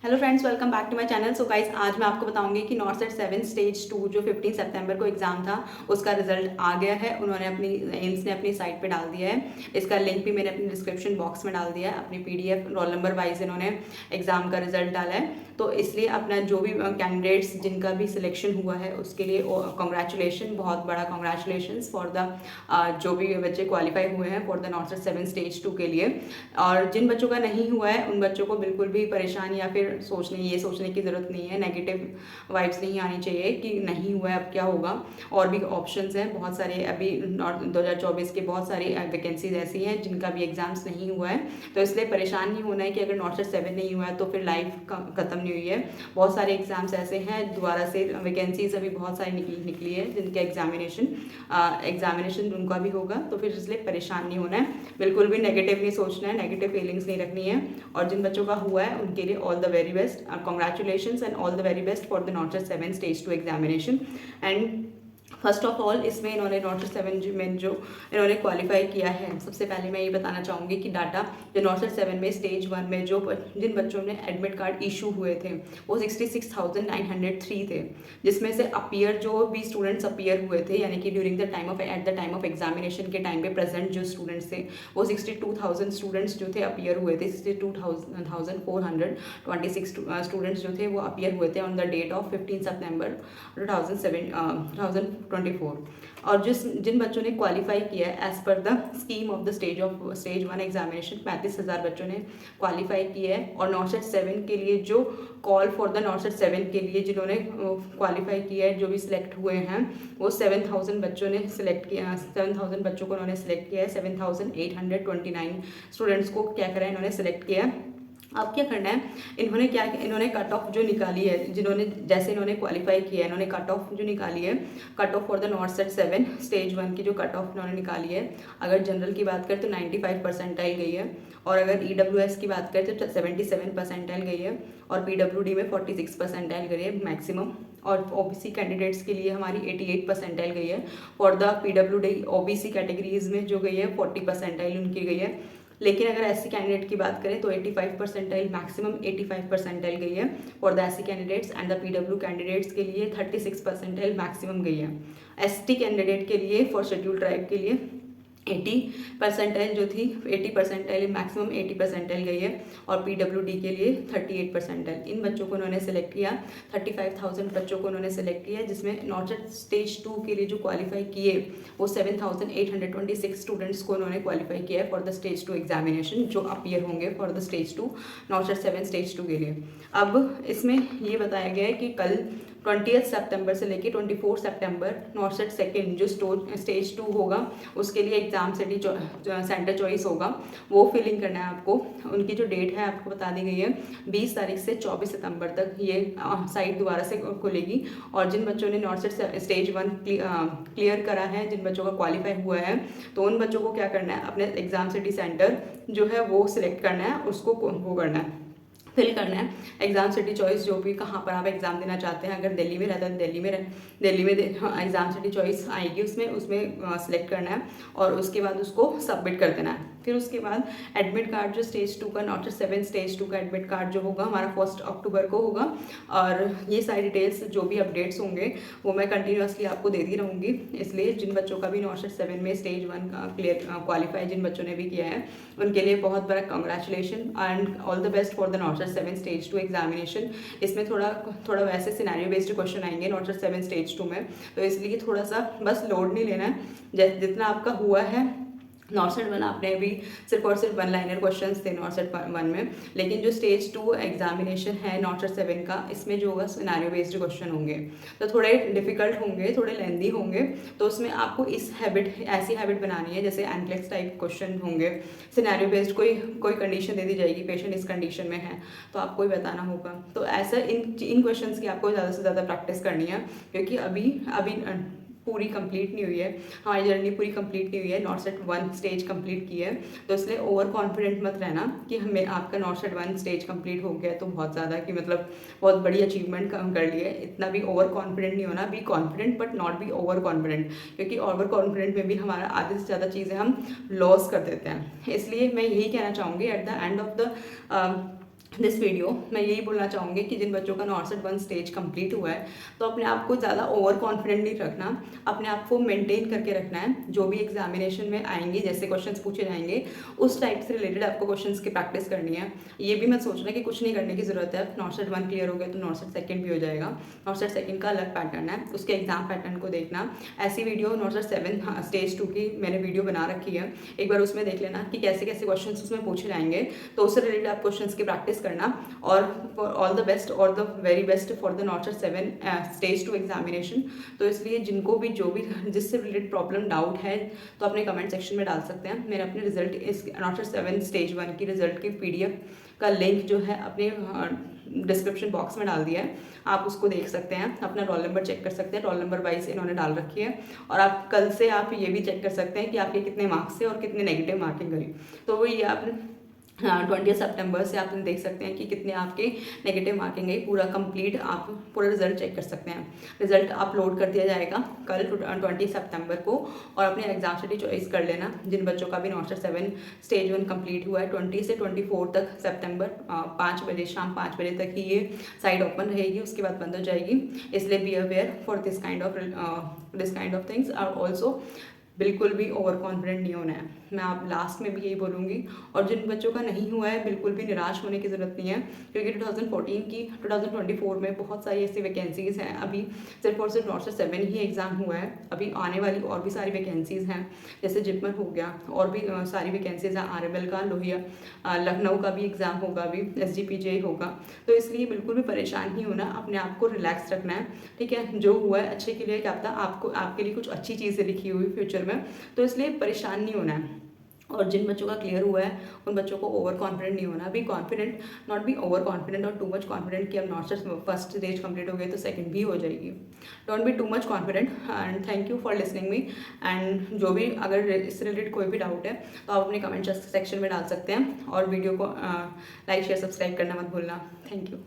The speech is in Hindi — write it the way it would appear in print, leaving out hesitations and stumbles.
Hello friends, welcome back to my channel. So guys, आज मैं आपको बताऊंगी कि नॉर्थ सेट 7 स्टेज 2 जो 15 सितंबर को एग्जाम था उसका रिजल्ट आ गया है। उन्होंने एम्स ने अपनी साइट पे डाल दिया है। इसका लिंक भी मैंने अपने डिस्क्रिप्शन बॉक्स में डाल दिया है। अपनी पीडीएफ रोल नंबर वाइज इन्होंने एग्जाम का रिजल्ट डाला है। तो इसलिए अपना जो भी कैंडिडेट्स जिनका भी सिलेक्शन हुआ है उसके लिए कॉन्ग्रेचुलेशन, बहुत बड़ा कॉन्ग्रेचुलेशन फॉर द जो भी बच्चे क्वालिफाई हुए हैं for the north set 7 stage 2 के लिए। और जिन बच्चों का नहीं हुआ है उन बच्चों को बिल्कुल भी परेशान या फिर सोचने की ज़रूरत नहीं है। नेगेटिव वाइब्स नहीं आनी चाहिए कि नहीं हुआ है अब क्या होगा। और भी ऑप्शंस हैं बहुत सारे। अभी 2024 के बहुत सारी वैकेंसीज ऐसी हैं जिनका भी एग्जाम्स नहीं हुआ है। तो इसलिए परेशान नहीं होना है कि अगर नॉर्थ सेट 7 नहीं हुआ है तो फिर लाइफ खत्म नहीं हुई है। बहुत सारे एग्जाम्स ऐसे हैं, दोबारा से वैकेंसीज अभी बहुत सारी निकली है जिनके एग्जामिनेशन उनका भी होगा। तो फिर इसलिए परेशान नहीं होना है, बिल्कुल भी नेगेटिव नहीं सोचना है, नेगेटिव फीलिंग्स नहीं रखनी है। और जिन बच्चों का हुआ है उनके लिए all the very best, congratulation and all the very best for the north set 7 stage 2 examination. And first of all इसमें इन्होंने नॉर्थ सेट 7 में जो इन्होंने क्वालिफाई किया है, सबसे पहले मैं ये बताना चाहूँगी कि डाटा जो नॉर्थ सेट 7 में स्टेज 1 में जिन बच्चों ने एडमिट कार्ड इशू हुए थे वो 66,903 थे, जिसमें से अपीयर जो भी स्टूडेंट्स अपीयर हुए थे यानी कि during the time of at the time of examination के टाइम पे प्रेजेंट जो स्टूडेंट्स थे वो 62,000 स्टूडेंट्स जो थे अपीयर हुए थे। 62,426 स्टूडेंट्स जो थे वो अपीयर हुए थे ऑन द डेट ऑफ 15 सितंबर 2024। और जिन बच्चों ने क्वालिफाई किया है as per the scheme of the stage 1 examination 35,000 बच्चों ने क्वालिफाई किया है। और नॉर्थ सेट 7 के लिए जो call for the north set 7 के लिए जिन्होंने क्वालिफाई किया है, जो भी सिलेक्ट हुए हैं वो 7,000 बच्चों ने सिलेक्ट किया। 7,000 बच्चों को उन्होंने सिलेक्ट किया है। 7,829 स्टूडेंट्स को क्या करा है, इन्होंने सिलेक्ट किया है। अब क्या करना है, इन्होंने कट ऑफ जो निकाली है, जैसे इन्होंने क्वालिफाई किया है, इन्होंने कट ऑफ जो निकाली है, cut off for the north set 7 stage 1 की जो कट ऑफ इन्होंने निकाली है, अगर जनरल की बात करें तो 95 परसेंटाइल गई है। और अगर EWS की बात करें तो 77 परसेंटाइल गई है। और PWD में 46 परसेंटाइल गई है मैक्सिमम। और OBC कैंडिडेट्स के लिए हमारी 88 परसेंटाइल गई है। For the PWD OBC categories में जो गई है 40 परसेंटाइल उनकी गई है। लेकिन अगर SC कैंडिडेट की बात करें तो 85 परसेंटाइल, मैक्सिमम 85 परसेंटाइल गई है for the SC candidates. And the PW candidates के लिए 36 परसेंटाइल मैक्सिमम गई है। ST कैंडिडेट के लिए, फॉर शेड्यूल ट्राइब के लिए 80 परसेंटाइल जो थी, 80 परसेंटाइल मैक्सिमम 80 परसेंटाइल गई है। और PWD के लिए 38 परसेंटाइल। इन बच्चों को उन्होंने सेलेक्ट किया, 35,000 बच्चों को उन्होंने सेलेक्ट किया, जिसमें नॉर्थ सेट स्टेज 2 के लिए जो क्वालिफाई किए वो 7,826 स्टूडेंट्स को उन्होंने क्वालिफाई किया है फॉर द स्टेज 2 एग्जामिनेशन, जो अपीयर होंगे for the stage 2 north set 7 stage 2 के लिए। अब इसमें ये बताया गया है कि कल 20 सितंबर से लेके 24 सितंबर नॉर्थ सेट 2 जो स्टेज 2 होगा उसके लिए एग्जाम सेंटर चॉइस होगा, वो फिलिंग करना है आपको। उनकी जो डेट है आपको बता दी गई है 20 तारीख से 24 सितंबर तक ये साइट दोबारा से खुलेगी। और जिन बच्चों ने नॉर्थ सेट स्टेज 1 क्लियर करा है, जिन बच्चों का क्वालिफाई हुआ है, तो उन बच्चों को क्या करना है, अपने एग्जाम सिटी सेंटर जो है वो सिलेक्ट करना है, उसको वो करना है, फिल करना है। एग्जाम सिटी चॉइस जो भी कहाँ पर आप एग्ज़ाम देना चाहते हैं, अगर दिल्ली में रहता है दिल्ली में एग्ज़ाम सिटी चॉइस आएगी, उसमें सिलेक्ट करना है और उसके बाद उसको सबमिट कर देना है। फिर उसके बाद एडमिट कार्ड जो स्टेज 2 का, नॉर्थ सेट 7 स्टेज 2 का एडमिट कार्ड जो होगा हमारा 1 अक्टूबर को होगा। और ये सारी डिटेल्स जो भी अपडेट्स होंगे वो मैं कंटिन्यूसली आपको देती रहूँगी। इसलिए जिन बच्चों का भी नॉर्थ सेट 7 में स्टेज 1 का क्वालिफाई जिन बच्चों ने भी किया है उनके लिए बहुत बड़ा congratulation and all the best for the north set 7 stage 2 examination. इसमें थोड़ा वैसे सिनेरियो बेस्ड क्वेश्चन आएंगे नॉर्थ सेट 7 स्टेज 2 में, तो इसलिए थोड़ा सा बस लोड नहीं लेना है। जितना आपका हुआ है नॉर्थ सेट 1, आपने भी सिर्फ और सिर्फ 1 लाइनर क्वेश्चंस थे नॉर्थ सेट 1 में। लेकिन जो स्टेज 2 एग्जामिनेशन है नॉर्थ सेट 7 का, इसमें जो होगा सिनेरियो बेस्ड क्वेश्चन होंगे, तो थोड़े डिफिकल्ट होंगे, थोड़े लेंदी होंगे। तो उसमें आपको ऐसी हैबिट बनानी है, जैसे एनक्लेक्स टाइप क्वेश्चन होंगे, सिनेरियो बेस्ड कोई कंडीशन दे दी जाएगी, पेशेंट इस कंडीशन में है तो आपको ही बताना होगा। तो ऐसा इन क्वेश्चन की आपको ज़्यादा से ज़्यादा प्रैक्टिस करनी है, क्योंकि अभी पूरी कंप्लीट नहीं हुई है, हमारी जर्नी पूरी कंप्लीट नहीं हुई है। नॉर्थ सेट 1 स्टेज कंप्लीट की है, तो इसलिए ओवर कॉन्फिडेंट मत रहना कि हमें आपका नॉर्थ सेट 1 स्टेज कंप्लीट हो गया तो बहुत ज़्यादा कि मतलब बहुत बड़ी अचीवमेंट कर ली है। इतना भी ओवर कॉन्फिडेंट नहीं होना, be confident but not be over confident, क्योंकि ओवर कॉन्फिडेंट में भी हमारा आधे से ज़्यादा चीज़ें हम लॉस कर देते हैं। इसलिए मैं यही कहना चाहूँगी at the end of the this video मैं यही बोलना चाहूँगी कि जिन बच्चों का नॉर्सेट 1 स्टेज कंप्लीट हुआ है, तो अपने आप को ज़्यादा ओवर कॉन्फिडेंट नहीं रखना, अपने आप को मेंटेन करके रखना है। जो भी एग्जामिनेशन में आएंगे, जैसे क्वेश्चंस पूछे जाएंगे, उस टाइप से रिलेटेड आपको क्वेश्चंस की प्रैक्टिस करनी है। ये भी मैं सोच रहा कि कुछ नहीं करने की ज़रूरत है। नॉर्सेट 1 क्लियर हो गया तो नॉर्सेट 2 भी हो जाएगा। नॉर्सेट 2 का अलग पैटर्न है, उसके एग्जाम पैटर्न को देखना। ऐसी वीडियो नॉर्सेट 7 स्टेज 2 की मैंने वीडियो बना रखी है, एक बार उसमें देख लेना कि कैसे कैसे क्वेश्चन उसमें पूछे जाएंगे, तो उससे रिलेटेड आप क्वेश्चन की प्रैक्टिस करना। और फॉर ऑल द बेस्ट और the very best for the नॉर्सेट 7 stage 2 examination. तो इसलिए जिनको भी जो भी जिससे रिलेटेड प्रॉब्लम डाउट है, तो अपने कमेंट सेक्शन में डाल सकते हैं। मैंने अपने रिजल्ट इस नॉर्सेट 7 स्टेज 1 की रिजल्ट की PDF का लिंक जो है अपने डिस्क्रिप्शन बॉक्स में डाल दिया है, आप उसको देख सकते हैं। अपना रोल नंबर चेक कर सकते हैं, रोल नंबर वाइज इन्होंने डाल रखी है। और आप कल से आप ये भी चेक कर सकते हैं कि आपके कितने मार्क्स से और कितने नेगेटिव मार्किंग गई। तो वो ये आप 20 सितंबर से आप देख सकते हैं कि कितने आपके नेगेटिव मार्किंग है। पूरा कंप्लीट आप पूरा रिजल्ट चेक कर सकते हैं। रिजल्ट अपलोड कर दिया जाएगा कल 20 सितंबर को। और अपने एग्जाम सिटी चॉइस कर लेना। जिन बच्चों का भी नॉर्सेट 7 स्टेज 1 कंप्लीट हुआ है, 20 से 24 तक सितंबर 5 बजे, शाम 5 बजे तक ही ये साइट ओपन रहेगी, उसके बाद बंद हो जाएगी। इसलिए be aware for this kind of things. और ऑल्सो बिल्कुल भी ओवर कॉन्फिडेंट नहीं होना है। मैं आप लास्ट में भी यही बोलूँगी। और जिन बच्चों का नहीं हुआ है, बिल्कुल भी निराश होने की ज़रूरत नहीं है, क्योंकि 2024 में बहुत सारी ऐसी वैकेंसीज़ हैं। अभी सिर्फ और सिर्फ नॉर्सेट 7 ही एग्ज़ाम हुआ है, अभी आने वाली और भी सारी वैकेंसीज़ हैं, जैसे जिपमर हो गया, और भी सारी वैकेंसीज़ हैं। RML का, लोहिया, लखनऊ का भी एग्ज़ाम होगा, अभी SGPJ होगा। तो इसलिए बिल्कुल भी परेशान नहीं होना, अपने आप को रिलैक्स रखना है, ठीक है। जो हुआ है अच्छे के लिए, क्या पता आपको आपके लिए कुछ अच्छी चीज़ें लिखी हुई फ्यूचर में, तो इसलिए परेशान नहीं होना है। और जिन बच्चों का क्लियर हुआ है, उन बच्चों को ओवर कॉन्फिडेंट नहीं होना। Be confident, not be over confident और टू मच कॉन्फिडेंट कि अब नॉर्सेट 1 स्टेज कंप्लीट हो गई तो 2 भी हो जाएगी। Don't be too much confident. And thank you for listening me. And जो भी अगर इससे रिलेटेड कोई भी डाउट है, तो आप अपने कमेंट सेक्शन में डाल सकते हैं। और वीडियो को लाइक शेयर सब्सक्राइब करना मत भूलना। Thank you.